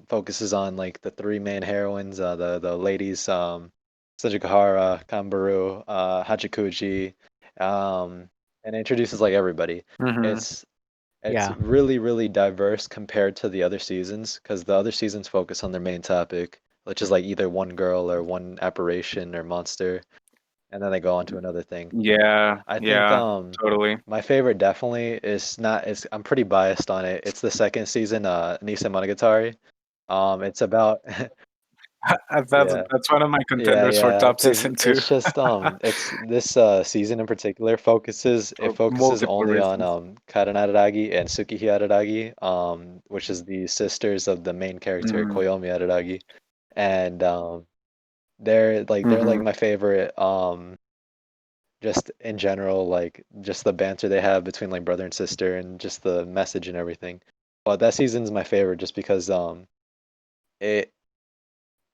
focuses on like the three main heroines, the ladies, Sujikahara, Kanbaru, Hachikuji, um and introduces like everybody. Mhm. It's it's yeah. really, really diverse compared to the other seasons, because the other seasons focus on their main topic, which is like either one girl or one apparition or monster, and then they go on to another thing. Yeah, I think yeah, totally. my favorite definitely is not is I'm pretty biased on it. It's the second season, Nisa Monogatari. It's about That's yeah. that's one of my Yeah, contenders for yeah, top because season two it's just it's this season in particular for focuses multiple only on reasons. Karen Araragi and Tsukihi Araragi, which is the sisters of the main character Mhm. Koyomi Araragi, and they're like Mhm. my favorite, just in general, like just the banter they have between like brother and sister, and just the message and everything. But that season's my favorite just because it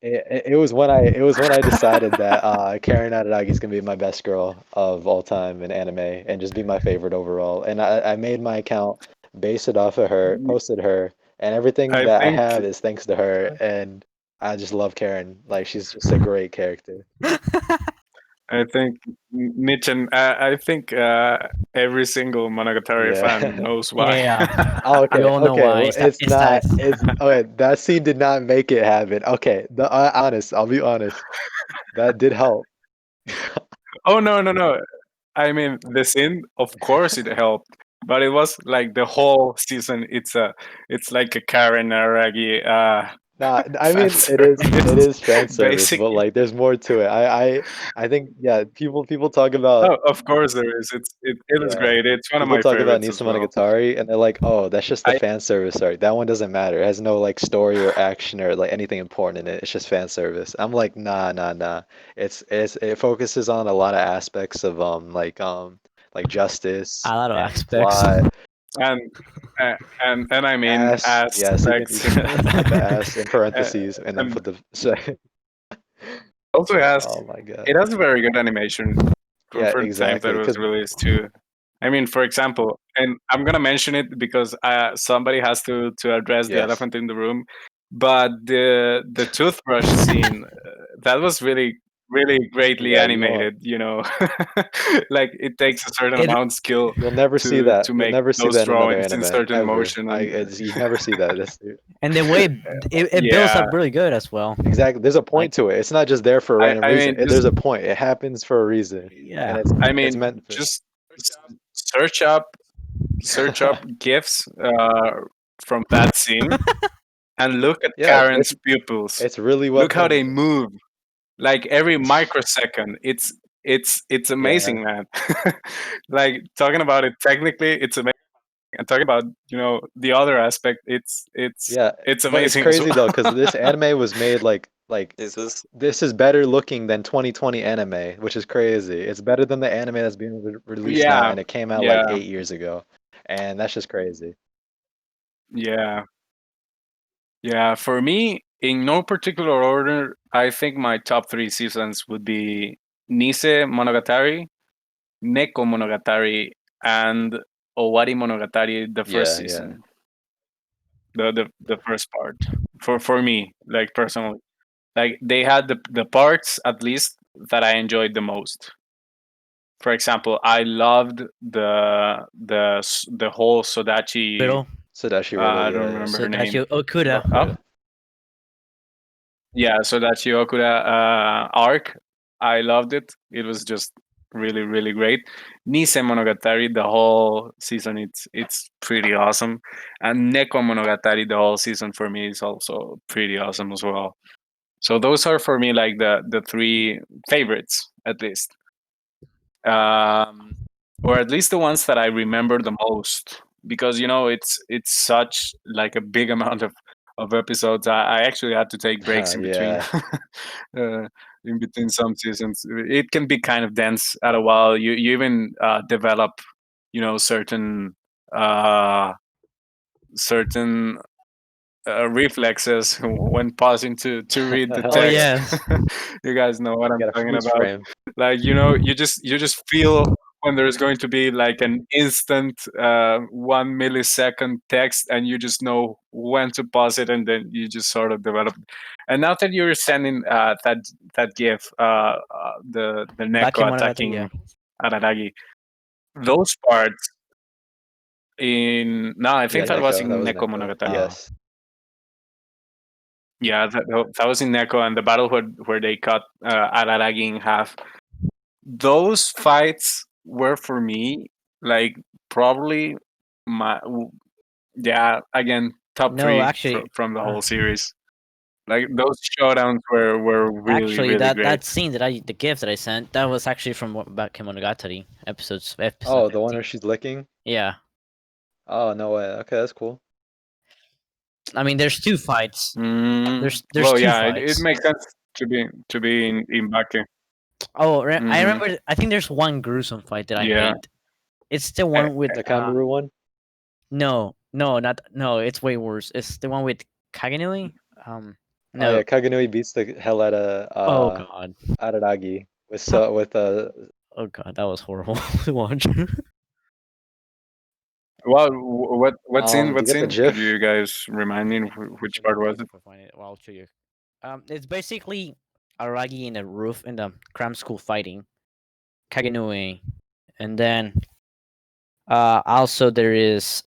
it was when I decided that Karen Adaragi is gonna be my best girl of all time in anime and just be my favorite overall. And I made my account, based it off of her, posted her, and everything I that I think have is thanks to her. And I just love Karen. Like she's just a great character. I think Mitch and I think every single Monogatari fan Yeah. knows why. Yeah. Oh, We okay, all know okay. why. Well, It's that. it's It's that. not. It's okay. That scene did not make it happen. Okay, the honest. I'll be honest. That did help. Oh no, no, no. I mean, the scene, of course, it helped, but it was like the whole season. It's like a Karen Aragi Nah, I fan mean it service, is fan service, but basically. like there's more to it. I think, yeah, people talk about, Oh, of course there is. It is yeah, great. It's one of people my talk about favorites as Nisa well. Monogatari and they're like, "Oh, that's just the I fan service art. That one doesn't matter. It has no like story or action or like anything important in it. It's just fan service." I'm like, "Nah, nah, nah. It focuses on a lot of aspects of like justice A lot of and aspects. plot, and and I mean ass. Yes, you aspects. can put the ass in Uh, parentheses and then and put the also has oh my it God. has very good animation. Yeah, for the time that exactly. it was Because released too. I mean, for example, and I'm gonna mention it because somebody has to address the yes, elephant in the room. But the toothbrush scene, that was really greatly yeah, you won't. animated. Like it takes a certain It amount of skill You'll never see that. to You'll make never see those that in another drawings in anime certain ever. motion, and You never see that. That's and the way it builds yeah, up really good as well. exactly. There's a Like point to it. It's not just there for a random I reason. mean, just There's a point. It happens for a reason, and yeah, I it's mean, meant for. just s- search up search up gifs from that scene and look at Yeah, Karen's pupils. it's really well Look how done. they move. Like every microsecond. It's Yeah, amazing, man. Like talking about it technically, it's amazing. And talking about the other aspect, yeah, it's but it's amazing as crazy though well. because this anime was made like Is this this is better looking than 2020 anime, which is crazy. It's better than the anime that's being released now, Yeah, and it came out like yeah, 8 years ago, and that's just crazy. yeah, yeah. For me, in no particular order, I think my top three seasons would be Nise Monogatari, Neko Monogatari, and Owari Monogatari, the first Yeah, yeah. season, the first part. For me, like personally, like they had the parts at least that I enjoyed the most. For example, I loved the whole Sodachi. riddle. Sadashi Riddle, I don't yeah, yeah. remember So her that name. you Okuda. Oh, Okuda. yeah, Sodachi Okuda arc. I loved it. It was just really great. Nise Monogatari, the whole season, it's pretty awesome, and Neko Monogatari, the whole season for me is also pretty awesome as well. So those are for me like the three favorites at least, um, or at least the ones that I remember the most because it's such like a big amount of episodes. I actually had to take breaks in between. Yeah. In between some seasons, it can be kind of dense at a while. You even develop, certain uh, certain reflexes when pausing to read the Oh text. yes. You guys know what You I'm gotta talking freeze about. frame. Like you just feel when there's going to be like an instant 1 millisecond text, and you just know when to pause it, and then you just sort of develop. And now that you're sending that gif, the Dachi Neko Monogatari, yeah. attacking Araragi, those parts in no, I Yeah, think that was Neko. That in was Neko Neko. Monogatari. Oh. Yes. Yeah, that was in Neko, and the battle where they cut Araragi in half. Those fights were for me like probably my yeah, again, top No, three actually, from the whole series. Like those showdowns were actually, really great. that scene the gift that I sent, that was actually from about Kemonogatari episode Oh, the one where 15. she's licking? Yeah, Oh, no way. Okay, that's cool. I mean, there's two fights. There's Well, two yeah, it fights. makes sense to be in Bake. Oh, I Hmm. remember. I think there's one gruesome fight that I Yeah. hate. It's the Uh, one with The Kamaru one? no, not no. It's way worse. It's the one with Kagenui. Oh No. yeah, Kaganui beats the hell out of Oh god. Araragi with Oh god, that was horrible to watch. well, what scene? do What you get the scene? Could GIF? you guys remind me which Let me part look was it? if I find it. Well, I'll show you. It's basically Aragi in the roof in the cram school fighting Kagenui, and then also there is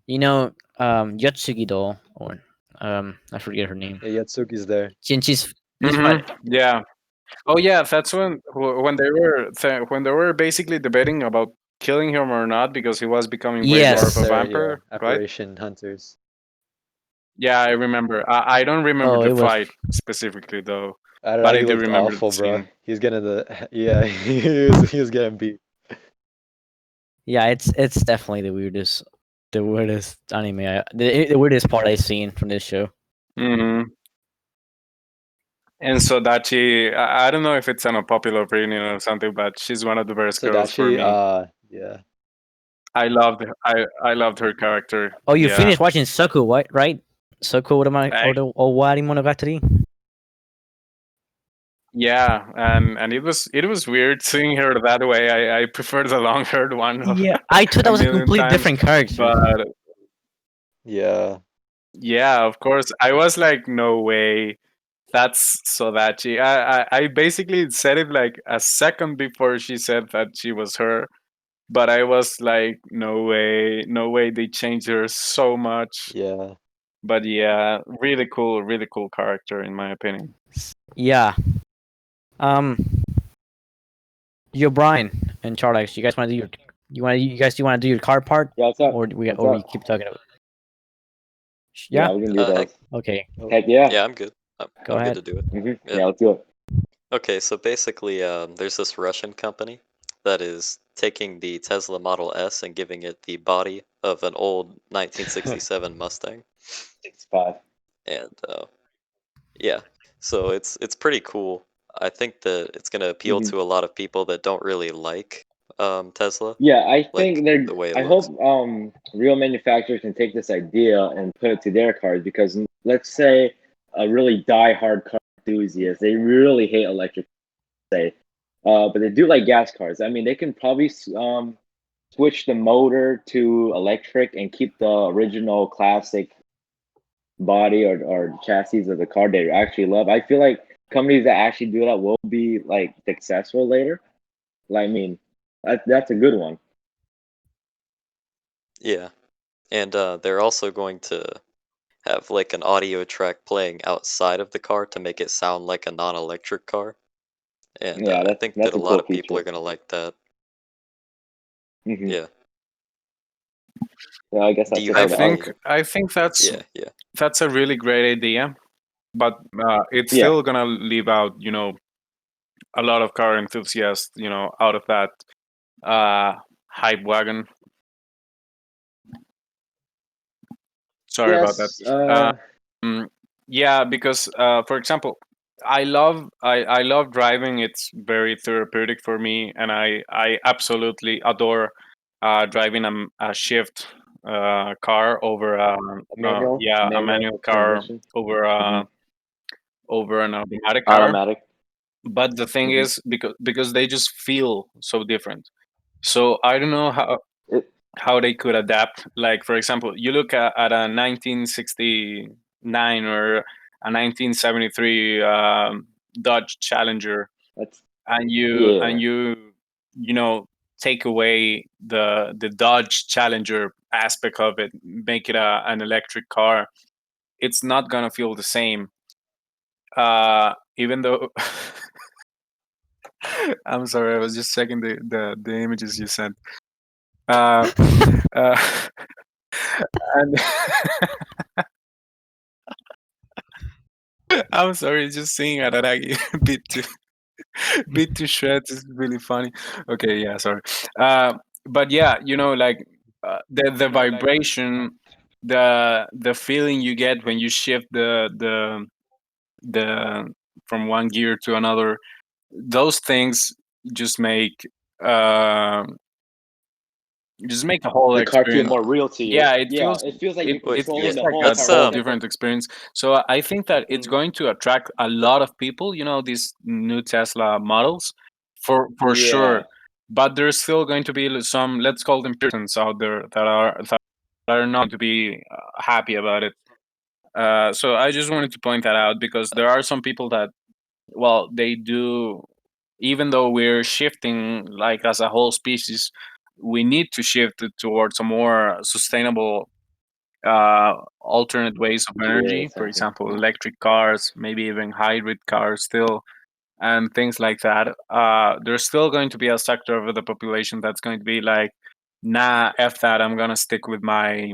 Yotsugido or I forget her name. Yeah, Yatsuki's there. She's fighting. Yeah. Oh yeah, that's when they were basically debating about killing him or not because he was becoming way more of Yes. a They're vampire, right? apparition hunters. Yeah, I remember. I don't remember Oh, the it was. fight specifically though, but I Araragi do looked remember the awful, bro. scene. He's getting the yeah, he was getting beat. Yeah, it's definitely the weirdest anime. The weirdest part I've seen from this show. Hmm. And Sodachi, I don't know if it's an unpopular opinion or something, but she's one of the best girls for Sadachi, me. yeah. I loved her character. Oh, you Yeah. finished watching Soku, right? Soku I, Owari Monogatari. Yeah, and it was weird seeing her that way. I prefer the long haired one Yeah, I thought that a was a million completely times. different character. But Yeah. yeah, of course, I was like, no way, that's Sodachi. I basically said it like a second before she said that she was her, but I was like, no way, they changed her so much. Yeah. But yeah, really cool character in my opinion. Yeah. Um. Yo, Brian and Charles, you guys want to do your you guys do want to do your card part, Yeah, what's up? What's or we up? keep talking about? Yeah, Yeah. we can do Heck, those. Okay. Heck yeah. yeah, I'm good. Go I'm good ahead. to do it. Yeah. Yeah, let's do it. Okay, so basically, there's this Russian company that is taking the Tesla Model S and giving it the body of an old 1967 Mustang, 65. and yeah, so it's pretty cool. I think that it's gonna appeal Hmm. to a lot of people that don't really like Tesla, Yeah, I like think they're. the way it I looks. hope real manufacturers can take this idea and put it to their cars because let's say a really die-hard car enthusiast, they really hate electric, say, but they do like gas cars. I mean, they can probably switch the motor to electric and keep the original classic body or chassis of the car they actually love. I feel like companies that actually do that will be like successful later. Like, I mean, that's a good one. Yeah, and they're also going to have like an audio track playing outside of the car to make it sound like a non-electric car. And Yeah, I think that that's a a lot cool of people feature. are gonna like that. Hmm. Yeah. Yeah, I guess Do that's you it for the have audio. I think Yeah, yeah. that's a really great idea, but it's Yeah, still gonna leave out, a lot of car enthusiasts, out of that hype wagon. Sorry about that. yes. Um, yeah, because for example, I love driving. It's very therapeutic for me, and I absolutely adore driving a shift car over A a manual manual car transmission. over Hmm. over an automatic car. Automatic. But the thing Hmm. is, because they just feel so different. So I don't know It, how they could adapt. Like for example, you look at a 1969 or a 1973 Dodge Challenger, that's and yeah. you know take away the Dodge Challenger aspect of it, make it an electric car. It's not gonna feel the same. Even though I'm sorry, I was just checking the images you sent. Uh, uh, and I'm sorry, just seeing Araragi beat to shreds is really funny. Okay, yeah, sorry. But yeah, like the vibration, the feeling you get when you shift the from one gear to another, those things just make uh the whole The car feel experience. more real to you. Yeah, it Yeah, feels it feels like it you're Wait, it yeah, controlling feels the like whole a that's car whole together. different experience. So I think that it's Mm. going to attract a lot of people. These new Tesla models, for Yeah, sure. But there's still going to be some, let's call them puritans out there that are not to be happy about it. So I just wanted to point that out because there are some people that, well, they do, even though we're shifting like as a whole species, we need to shift it towards a more sustainable alternate ways of yeah, energy. For exactly. example, electric cars, maybe even hybrid cars still, and things like that. There's still going to be a sector of the population that's going to be like, nah, F that, I'm gonna stick with my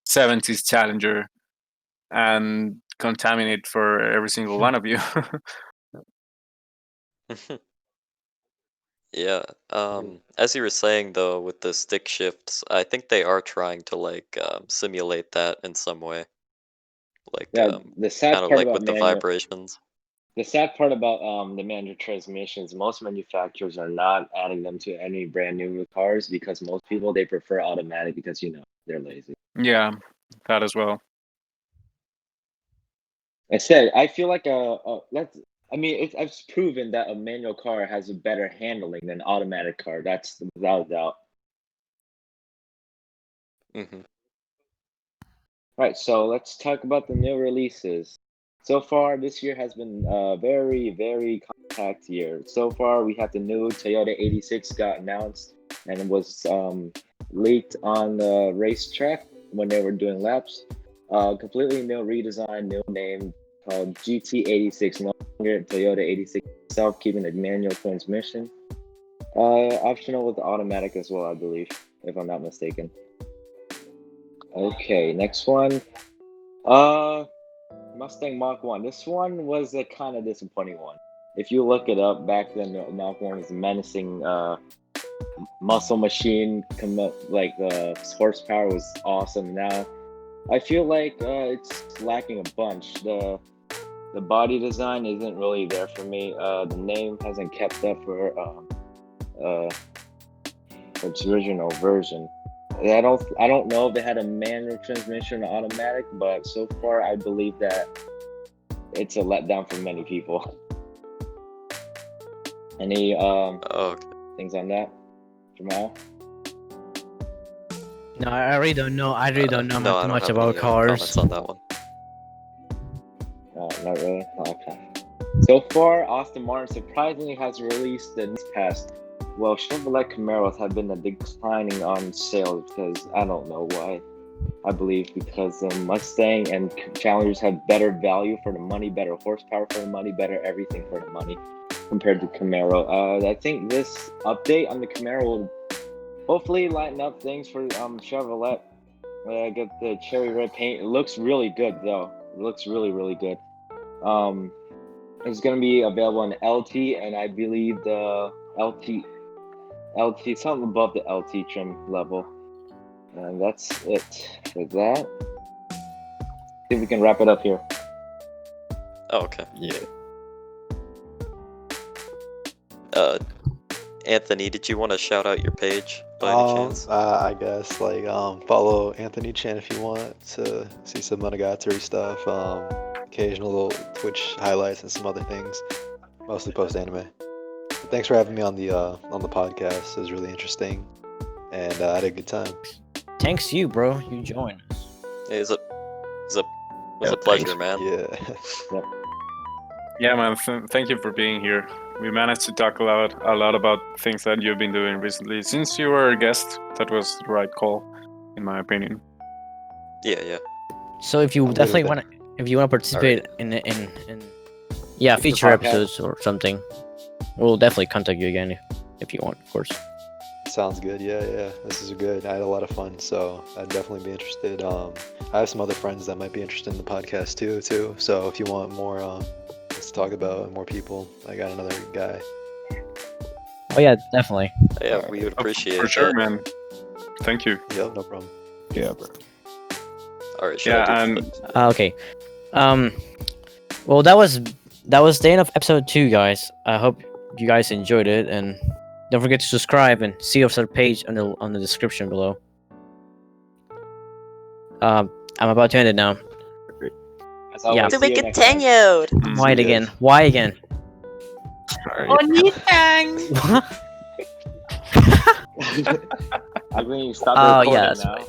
70s Challenger and contaminate for every single one of you. yeah. Mm. As you were saying though, with the stick shifts, I think they are trying to like simulate that in some way, like Yeah, the kind sad of part like about with the manual. vibrations. The sad part about the manual transmissions, most manufacturers are not adding them to any brand new cars because most people they prefer automatic because they're lazy. Yeah, that as well. I said I feel like let's I mean, it's proven that a manual car has a better handling than an automatic car. That's without a doubt. Mm-hmm. Right, so let's talk about the new releases. So far, this year has been a very, very compact year. So far, we have the new Toyota 86 got announced and it was leaked on the racetrack when they were doing laps. Completely new redesign, new name called GT86, no longer Toyota 86 itself, keeping the manual transmission. Optional with the automatic as well, I believe, if I'm not mistaken. Okay, next one. Mustang Mach 1. This one was a kind of disappointing one. If you look it up, back then Mach 1 was a menacing muscle machine. Like the horsepower was awesome. Now, I feel like it's lacking a bunch. The body design isn't really there for me. The name hasn't kept up for its original version. I don't know if they had a manual transmission or automatic, but so far I believe that it's a letdown for many people. Any Okay. things on that, Jamal? No, I really don't know. I really don't know No, I don't much have about any cars. comments on that one. No, not really. Okay. So far, Aston Martin surprisingly has released the past. Well, Chevrolet Camaros have been declining on sales because I don't know why. I believe because the Mustang and Challengers have better value for the money, better horsepower for the money, better everything for the money compared to Camaro. I think this update on the Camaro will hopefully lighten up things for Chevrolet. Get the cherry red paint. It looks really good though. It looks really, really good. It's going to be available in LT, and I believe the LT something above the LT trim level. And that's it for that. See if we can wrap it up here. Oh, okay. Yeah. Anthony, did you want to shout out your page by any chance? I guess like follow Anthony Chan if you want to see some Monogatari stuff. Occasional little Twitch highlights and some other things. Mostly post anime. But thanks for having me on the podcast. It was really interesting, and I had a good time. Thanks you, bro. You joined us. It was a pleasure, thanks. man. Yeah. Yeah, man. Thank you for being here. We managed to talk a lot about things that you've been doing recently. Since you were a guest, that was the right call, in my opinion. Yeah. So if you I'm good definitely with want to participate in future podcast. episodes or something, we'll definitely contact you again if you want, of course. Sounds good. Yeah. This is good. I had a lot of fun, so I'd definitely be interested. I have some other friends that might be interested in the podcast too. So if you want more, let's talk about more people. I got another guy. Oh yeah, definitely. Yeah, we would appreciate For sure, that. man. Thank you. Yep, no problem. Yeah, bro. All right. should I do and Okay. Well, that was the end of episode 2, guys. I hope you guys enjoyed it, and don't forget to subscribe and see our page on the description below. I'm about to end it now. As Yeah. always, To see be you next time. continued. Why See you again? guys. Why again? Onitang! I mean, stop Oh recording yeah, that's now. right.